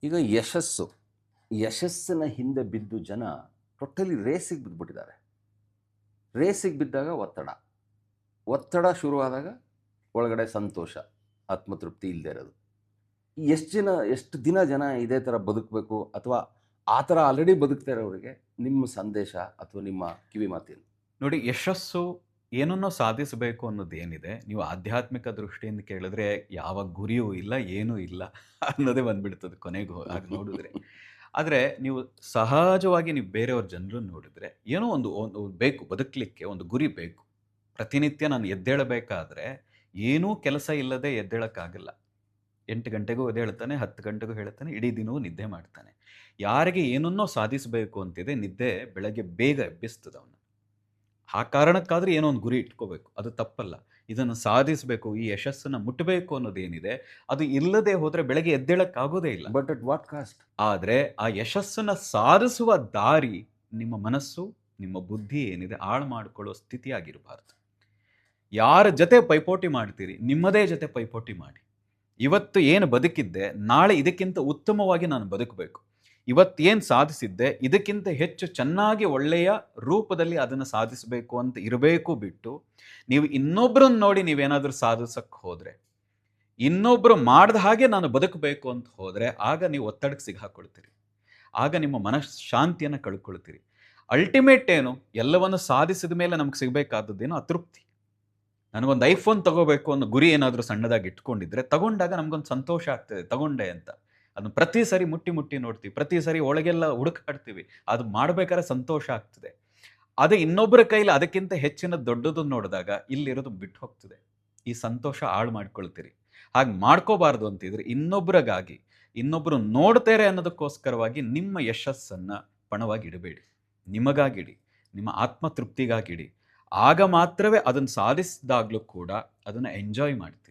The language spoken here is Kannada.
ಈಗ ಯಶಸ್ಸಿನ ಹಿಂದೆ ಬಿದ್ದು ಜನ ಟೋಟಲಿ ರೇಸಿಗೆ ಬಿದ್ದುಬಿಟ್ಟಿದ್ದಾರೆ. ರೇಸಿಗೆ ಬಿದ್ದಾಗ ಒತ್ತಡ ಶುರುವಾದಾಗ ಒಳಗಡೆ ಸಂತೋಷ, ಆತ್ಮತೃಪ್ತಿ ಇಲ್ಲದೆ ಇರೋದು. ಎಷ್ಟು ದಿನ ಜನ ಇದೇ ಥರ ಬದುಕಬೇಕು, ಅಥವಾ ಆ ಥರ ಆಲ್ರೆಡಿ ಬದುಕ್ತಾ ಇರೋರಿಗೆ ನಿಮ್ಮ ಸಂದೇಶ ಅಥವಾ ನಿಮ್ಮ ಕಿವಿ ಮಾತೇನು? ನೋಡಿ, ಯಶಸ್ಸು ಏನನ್ನೋ ಸಾಧಿಸಬೇಕು ಅನ್ನೋದು ಏನಿದೆ, ನೀವು ಆಧ್ಯಾತ್ಮಿಕ ದೃಷ್ಟಿಯಿಂದ ಕೇಳಿದ್ರೆ ಯಾವ ಗುರಿಯೂ ಇಲ್ಲ, ಏನೂ ಇಲ್ಲ ಅನ್ನೋದೇ ಬಂದ್ಬಿಡ್ತದೆ ಕೊನೆಗೂ ಆಗ ನೋಡಿದ್ರೆ. ಆದರೆ ನೀವು ಸಹಜವಾಗಿ ನೀವು ಬೇರೆಯವ್ರ ಜನರನ್ನು ನೋಡಿದ್ರೆ ಏನೋ ಒಂದು ಒಂದು ಬೇಕು, ಬದುಕಲಿಕ್ಕೆ ಒಂದು ಗುರಿ ಬೇಕು. ಪ್ರತಿನಿತ್ಯ ನಾನು ಎದ್ದೇಳಬೇಕಾದ್ರೆ ಏನೂ ಕೆಲಸ ಇಲ್ಲದೆ ಎದ್ದೇಳಕ್ಕಾಗಲ್ಲ. 8 ಗಂಟೆಗೂ ಎದ್ದೇಳ್ತಾನೆ, 10 ಗಂಟೆಗೂ ಹೇಳ್ತಾನೆ, ಇಡೀ ದಿನವೂ ನಿದ್ದೆ ಮಾಡ್ತಾನೆ. ಯಾರಿಗೆ ಏನನ್ನೋ ಸಾಧಿಸಬೇಕು ಅಂತಿದೆ, ನಿದ್ದೆ ಬೆಳಗ್ಗೆ ಬೇಗ ಎಬ್ಬಿಸ್ತದೆ ಅವನು. ಆ ಕಾರಣಕ್ಕಾದ್ರೆ ಏನೋ ಒಂದು ಗುರಿ ಇಟ್ಕೋಬೇಕು, ಅದು ತಪ್ಪಲ್ಲ. ಇದನ್ನು ಸಾಧಿಸಬೇಕು, ಈ ಯಶಸ್ಸನ್ನು ಮುಟ್ಟಬೇಕು ಅನ್ನೋದೇನಿದೆ, ಅದು ಇಲ್ಲದೆ ಹೋದರೆ ಬೆಳಗ್ಗೆ ಎದ್ದೇಳಕ್ಕಾಗೋದೇ ಇಲ್ಲ. But at what cost? ಆದರೆ ಆ ಯಶಸ್ಸನ್ನು ಸಾಧಿಸುವ ದಾರಿ ನಿಮ್ಮ ಮನಸ್ಸು, ನಿಮ್ಮ ಬುದ್ಧಿ ಏನಿದೆ ಹಾಳು ಮಾಡಿಕೊಳ್ಳೋ ಸ್ಥಿತಿ ಆಗಿರಬಾರ್ದು. ಯಾರ ಜೊತೆ ಪೈಪೋಟಿ ಮಾಡ್ತೀರಿ, ನಿಮ್ಮದೇ ಜೊತೆ ಪೈಪೋಟಿ ಮಾಡಿ. ಇವತ್ತು ಏನು ಬದುಕಿದ್ದೆ, ನಾಳೆ ಇದಕ್ಕಿಂತ ಉತ್ತಮವಾಗಿ ನಾನು ಬದುಕಬೇಕು. ಇವತ್ತೇನು ಸಾಧಿಸಿದ್ದೆ, ಇದಕ್ಕಿಂತ ಹೆಚ್ಚು ಚೆನ್ನಾಗಿ ಒಳ್ಳೆಯ ರೂಪದಲ್ಲಿ ಅದನ್ನು ಸಾಧಿಸಬೇಕು ಅಂತ ಇರಬೇಕು ಬಿಟ್ಟು, ನೀವು ಇನ್ನೊಬ್ಬರನ್ನ ನೋಡಿ ನೀವೇನಾದರೂ ಸಾಧಿಸಕ್ಕೆ ಹೋದರೆ, ಇನ್ನೊಬ್ಬರು ಮಾಡಿದ ಹಾಗೆ ನಾನು ಬದುಕಬೇಕು ಅಂತ ಹೋದರೆ, ಆಗ ನೀವು ಒತ್ತಡಕ್ಕೆ ಸಿಗಾಕೊಳ್ತೀರಿ. ಆಗ ನಿಮ್ಮ ಮನಃಶಾಂತಿಯನ್ನು ಕಳ್ಕೊಳ್ತೀರಿ. ಅಲ್ಟಿಮೇಟ್ ಏನು, ಎಲ್ಲವನ್ನು ಸಾಧಿಸಿದ ಮೇಲೆ ನಮ್ಗೆ ಸಿಗಬೇಕಾದದ್ದೇನೋ ಅತೃಪ್ತಿ. ನನಗೊಂದು ಐಫೋನ್ ತಗೋಬೇಕು ಅನ್ನೋ ಗುರಿ ಏನಾದರೂ ಸಣ್ಣದಾಗಿ ಇಟ್ಕೊಂಡಿದ್ರೆ, ತಗೊಂಡಾಗ ನಮಗೊಂದು ಸಂತೋಷ ಆಗ್ತದೆ, ತಗೊಂಡೆ ಅಂತ. ಅದನ್ನು ಪ್ರತಿ ಸರಿ ಮುಟ್ಟಿ ನೋಡ್ತೀವಿ, ಪ್ರತಿ ಸರಿ ಒಳಗೆಲ್ಲ ಹುಡುಕಾಡ್ತೀವಿ, ಅದು ಮಾಡಬೇಕಾದ್ರೆ ಸಂತೋಷ ಆಗ್ತದೆ. ಅದೇ ಇನ್ನೊಬ್ಬರ ಕೈಲಿ ಅದಕ್ಕಿಂತ ಹೆಚ್ಚಿನ ದೊಡ್ಡದು ನೋಡಿದಾಗ ಇಲ್ಲಿರೋದು ಬಿಟ್ಟು ಹೋಗ್ತದೆ. ಈ ಸಂತೋಷ ಹಾಳು ಮಾಡ್ಕೊಳ್ತೀರಿ. ಹಾಗೆ ಮಾಡ್ಕೋಬಾರ್ದು ಅಂತಿದ್ರೆ, ಇನ್ನೊಬ್ಬರಿಗಾಗಿ, ಇನ್ನೊಬ್ಬರು ನೋಡ್ತಾರೆ ಅನ್ನೋದಕ್ಕೋಸ್ಕರವಾಗಿ ನಿಮ್ಮ ಯಶಸ್ಸನ್ನು ಪಣವಾಗಿ ಇಡಬೇಡಿ. ನಿಮಗಾಗಿಡಿ, ನಿಮ್ಮ ಆತ್ಮತೃಪ್ತಿಗಾಗಿಡಿ. ಆಗ ಮಾತ್ರವೇ ಅದನ್ನು ಸಾಧಿಸಿದಾಗಲೂ ಕೂಡ ಅದನ್ನು ಎಂಜಾಯ್ ಮಾಡ್ತೀರಿ.